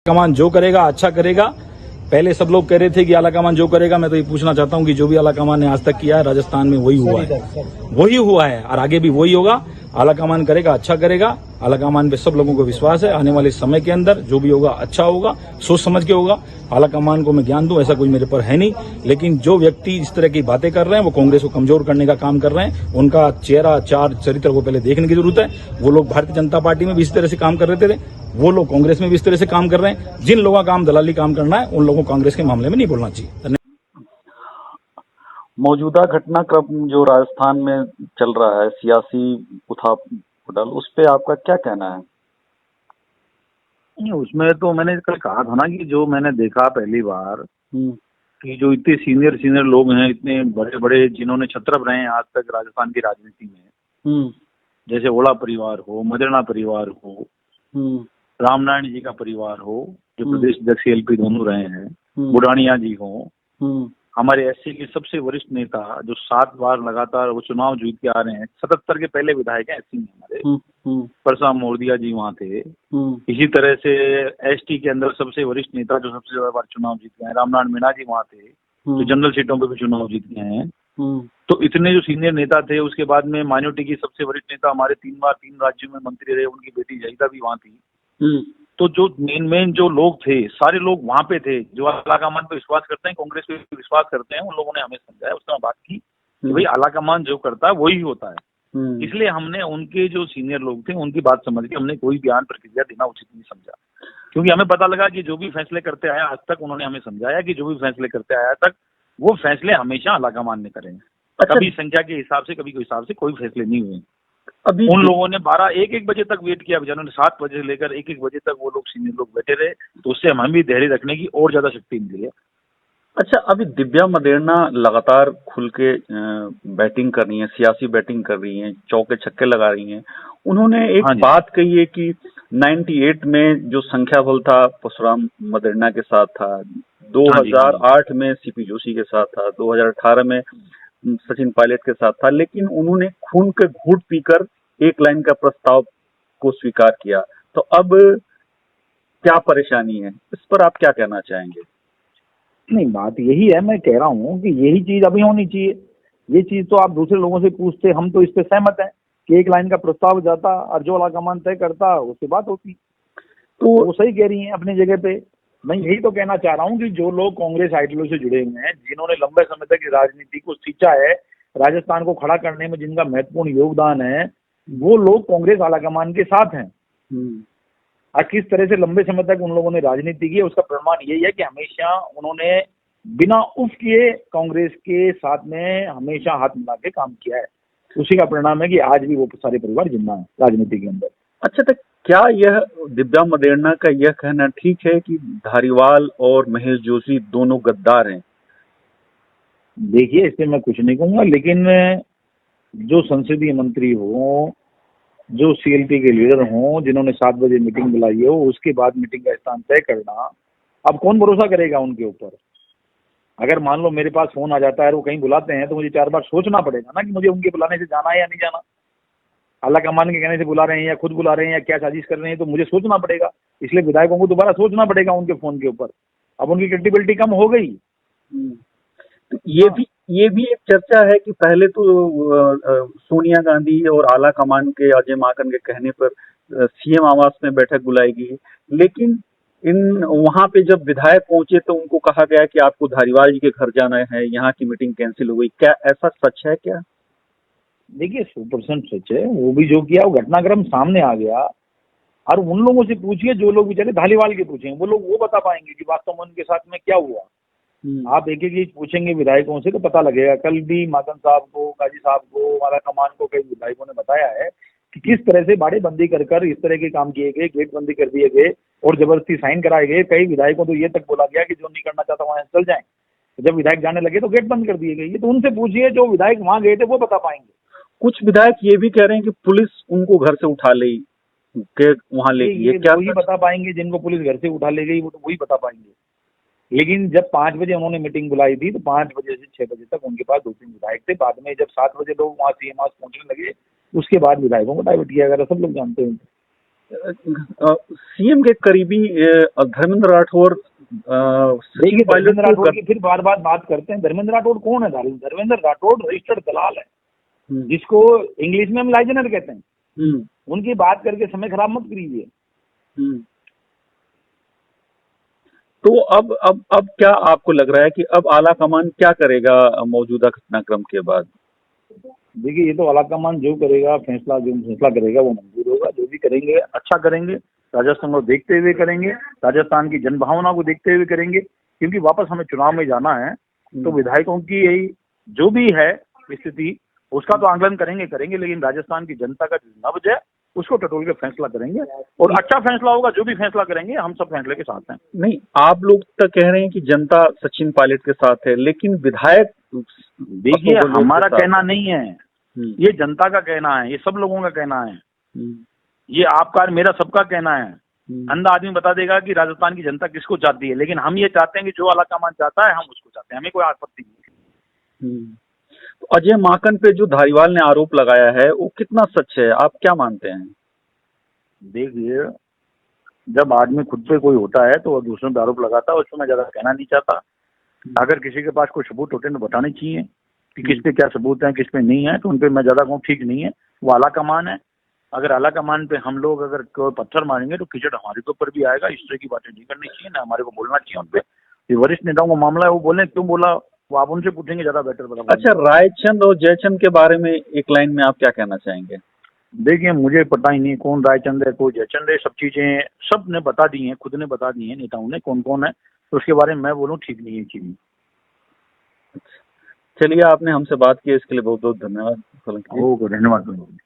कमान जो करेगा अच्छा करेगा। पहले सब लोग कह रहे थे कि आला कमान जो करेगा, मैं तो ये पूछना चाहता हूं कि जो भी आला कमान ने आज तक किया है राजस्थान में वही हुआ है और आगे भी वही होगा। आला कमान करेगा, अच्छा करेगा। आला कमान पे सब लोगों को विश्वास है। आने वाले समय के अंदर जो भी होगा अच्छा होगा, सोच समझ के होगा। आला कमान को मैं ज्ञान दूं ऐसा कोई मेरे पर है नहीं, लेकिन जो व्यक्ति इस तरह की बातें कर रहे हैं वो कांग्रेस को कमजोर करने का काम कर रहे हैं। उनका चेहरा चार चरित्र को पहले देखने की जरूरत है। वो लोग भारतीय जनता पार्टी में भी इस तरह से काम कर रहे थे, वो लोग कांग्रेस में भी इस तरह से काम कर रहे हैं। जिन लोगों का काम दलाली काम करना है उन लोगों को कांग्रेस के मामले में नहीं बोलना चाहिए। मौजूदा घटनाक्रम जो राजस्थान में चल रहा है, सियासी उथल उस पे आपका क्या कहना है? नहीं, उसमें तो मैंने कल कहा था ना कि जो मैंने देखा पहली बार कि जो इतने सीनियर लोग हैं, इतने बड़े बड़े जिन्होंने छत्रप रहे हैं आज तक राजस्थान की राजनीति में, जैसे ओला परिवार हो, मदेरणा परिवार हो, रामनारायण जी का परिवार हो जो प्रदेश अध्यक्ष एलपी दोनों रहे हैं, बुढ़ानिया जी हो, हमारे एससी के सबसे वरिष्ठ नेता जो 7 बार लगातार वो चुनाव जीत के आ रहे हैं, 77 के पहले विधायक हैं एससी में हमारे, परशुराम मोरदिया जी वहाँ थे। इसी तरह से एसटी के अंदर सबसे वरिष्ठ नेता जो सबसे ज्यादा बार चुनाव जीत गए हैं, रामनारायण मीणा जी वहाँ थे, जो जनरल सीटों पे भी चुनाव जीत गए हैं। तो इतने जो सीनियर नेता थे, उसके बाद में माइनॉरिटी की सबसे वरिष्ठ नेता हमारे 3 बार 3 राज्यों में मंत्री रहे, उनकी बेटी जयिता भी वहाँ थी। तो जो मेन जो लोग थे, सारे लोग वहां पे थे जो आला कमान पे विश्वास करते हैं, कांग्रेस पे विश्वास करते हैं। उन लोगों ने हमें समझाया, उस समय बात की कि भाई आला कमान जो करता है वही होता है। इसलिए हमने उनके जो सीनियर लोग थे उनकी बात समझ के हमने कोई बयान प्रतिक्रिया देना उचित नहीं समझा, क्योंकि हमें पता लगा कि जो भी फैसले करते आया आज तक, उन्होंने हमें समझाया कि जो भी फैसले करते आया तक वो फैसले हमेशा आला कमान ने करें। कभी संख्या के हिसाब से, कभी कोई हिसाब से कोई फैसले नहीं हुए। अभी उन लोगों ने 1-1 बजे तक वेट किया, बेचारों ने 7 बजे से लेकर 1-1 बजे तक वो लोग सीनियर लोग बैठे रहे, तो उससे हम भी धैर्य रखने की और ज्यादा शक्ति मिली है। अच्छा, अभी दिव्या मदेरणा लगातार खुल के बैटिंग कर रही हैं, सियासी बैटिंग कर रही हैं, चौके छक्के लगा रही हैं। उन्होंने एक बात कही है कि 98 में जो संख्या बल था परशुराम मदेरणा के साथ था, 2008 में सीपी जोशी के साथ था, 2018 में सचिन पायलट के साथ था, लेकिन उन्होंने खून के घूंट पीकर एक लाइन का प्रस्ताव को स्वीकार किया। तो अब क्या परेशानी है, इस पर आप क्या कहना चाहेंगे? नहीं, बात यही है, मैं कह रहा हूँ कि यही चीज अभी होनी चाहिए। ये चीज तो आप दूसरे लोगों से पूछते, हम तो इस पे सहमत हैं कि एक लाइन का प्रस्ताव जाता और जो आला कमान तय करता उससे बात होती। तो वो सही कह रही हैं अपनी जगह पे। मैं यही तो कहना चाह रहा हूँ कि जो लोग कांग्रेस आइडियोलॉजी से जुड़े हुए हैं, जिन्होंने लंबे समय तक राजनीति को सींचा है, राजस्थान को खड़ा करने में जिनका महत्वपूर्ण योगदान है, वो लोग कांग्रेस आला कमान के साथ हैं। और किस तरह से लंबे समय तक उन लोगों ने राजनीति की, उसका प्रमाण यही है कि हमेशा उन्होंने बिना उफ किए कांग्रेस के साथ में हमेशा हाथ मिला के काम किया है। उसी का परिणाम है कि आज भी वो सारे परिवार जिंदा है राजनीति के अंदर। अच्छा, तो क्या यह दिव्या मदेरणा का यह कहना ठीक है कि धारीवाल और महेश जोशी दोनों गद्दार हैं? देखिए, इससे मैं कुछ नहीं कहूंगा, लेकिन जो संसदीय मंत्री हो, जो सीएलपी के लीडर हों, जिन्होंने 7 बजे मीटिंग बुलाई हो, उसके बाद मीटिंग का स्थान तय करना, अब कौन भरोसा करेगा उनके ऊपर? अगर मान लो मेरे पास फोन आ जाता है और वो कहीं बुलाते हैं तो मुझे 4 बार सोचना पड़ेगा ना कि मुझे उनके बुलाने से जाना है या नहीं जाना। आला कमान के कहने से बुला रहे हैं या खुद बुला रहे हैं या क्या साजिश कर रहे हैं, तो मुझे सोचना पड़ेगा। इसलिए विधायकों को दोबारा सोचना पड़ेगा उनके फोन के ऊपर। अब उनकी क्रेडिबिलिटी कम हो गई। ये भी एक चर्चा है कि पहले तो सोनिया गांधी और आला कमान के अजय माकन के कहने पर सीएम आवास में बैठक बुलाई गई, लेकिन वहां पे जब विधायक पहुंचे तो उनको कहा गया कि आपको धारीवाल जी के घर जाना है, यहाँ की मीटिंग कैंसिल हो गई। क्या ऐसा सच है क्या? देखिए, 100% सच है। वो भी जो किया वो घटनाक्रम सामने आ गया। और उन लोगों से पूछिए जो लोग बेचारे धालीवाल के पूछेंगे, वो लोग वो बता पाएंगे कि वास्तव में उनके साथ में क्या हुआ। आप एक एक चीज पूछेंगे विधायकों से तो पता लगेगा। कल भी माकन साहब को, काजी साहब को, आला कमान को कई विधायकों ने बताया है कि किस तरह से बाड़ेबंदी कर इस तरह के काम किए गए, गेट बंदी कर दिए गए और जबरदस्ती साइन कराए गए। कई विधायकों तो ये तक बोला गया कि जो नहीं करना चाहता वहां चल जाए। जब विधायक जाने लगे तो गेट बंद कर दिए गए। ये तो उनसे पूछिए जो विधायक वहां गए थे, वो बता पाएंगे। कुछ विधायक ये भी कह रहे हैं कि पुलिस उनको घर से उठा ले के वहां ले गई। क्या वही बता पाएंगे जिनको पुलिस घर से उठा ले गई, वो तो वही बता पाएंगे। लेकिन जब 5 बजे उन्होंने मीटिंग बुलाई थी तो 5 बजे से 6 बजे तक उनके पास 2-3 विधायक थे। बाद में जब 7 बजे लोग वहाँ सीएम हाउस पहुंचने लगे, उसके बाद विधायकों को डाइवर्ट किया गया, सब लोग जानते हैं। सीएम के करीबी धर्मेंद्र राठौर देखिए, धर्मेंद्र राठौर की फिर बार बार बात करते हैं। धर्मेंद्र राठौर कौन है? धर्मेंद्र राठौर रजिस्टर्ड दलाल है, जिसको इंग्लिश में हम लाइजनर कहते हैं। उनकी बात करके समय खराब मत करिए। तो अब क्या आपको लग रहा है कि अब आला कमान क्या करेगा मौजूदा घटनाक्रम के बाद? देखिए, ये तो आला कमान जो करेगा, जो फैसला करेगा वो मंजूर होगा। जो भी करेंगे अच्छा करेंगे, राजस्थान को देखते हुए करेंगे, राजस्थान की जनभावना को देखते हुए करेंगे, क्योंकि वापस हमें चुनाव में जाना है। तो विधायकों की यही जो भी है स्थिति, उसका तो आंकलन करेंगे, लेकिन राजस्थान की जनता का जो नब्ज है उसको टटोल के फैसला करेंगे, और अच्छा फैसला होगा। जो भी फैसला करेंगे हम सब फैसले के साथ हैं। नहीं, आप लोग तो कह रहे हैं कि जनता सचिन पायलट के साथ है, लेकिन विधायक, देखिए, हमारा कहना नहीं है, ये जनता का कहना है, ये सब लोगों का कहना है, ये आपका मेरा सबका कहना है। अंधा आदमी बता देगा कि राजस्थान की जनता किसको चाहती है, लेकिन हम ये चाहते हैं कि जो आला कमान चाहता है हम उसको चाहते हैं, हमें कोई आपत्ति नहीं है। तो अजय माकन पे जो धारीवाल ने आरोप लगाया है वो कितना सच है, आप क्या मानते हैं? देखिए, जब आदमी खुद पे कोई होता है तो वो दूसरों पे आरोप लगाता है, उसको मैं ज्यादा कहना नहीं चाहता। अगर किसी के पास कोई सबूत होते हैं तो बताने चाहिए कि किस पे क्या सबूत है, किस पे नहीं है, तो उन पे मैं ज्यादा कहूँ ठीक नहीं है। वो आला कमान है, अगर आला कमान पे हम लोग अगर कोई पत्थर मारेंगे तो कीचड़ हमारे के ऊपर भी आएगा। इस तरह की बातें नहीं करनी चाहिए, ना हमारे को बोलना चाहिए उन पे। ये वरिष्ठ नेताओं का मामला है, वो बोले क्यों बोला, वो आप उनसे पूछेंगे, ज्यादा बेटर बता। अच्छा, रायचंद और जयचंद के बारे में एक लाइन में आप क्या कहना चाहेंगे? देखिए, मुझे पता ही नहीं कौन रायचंद है, कोई जयचंद है। सब चीजें सब ने बता दी हैं, खुद ने बता दी हैं नेताओं ने कौन कौन है, तो उसके बारे में मैं बोलूँ ठीक नहीं है चीज। चलिए, आपने हमसे बात की, इसके लिए बहुत बहुत धन्यवाद। धन्यवाद।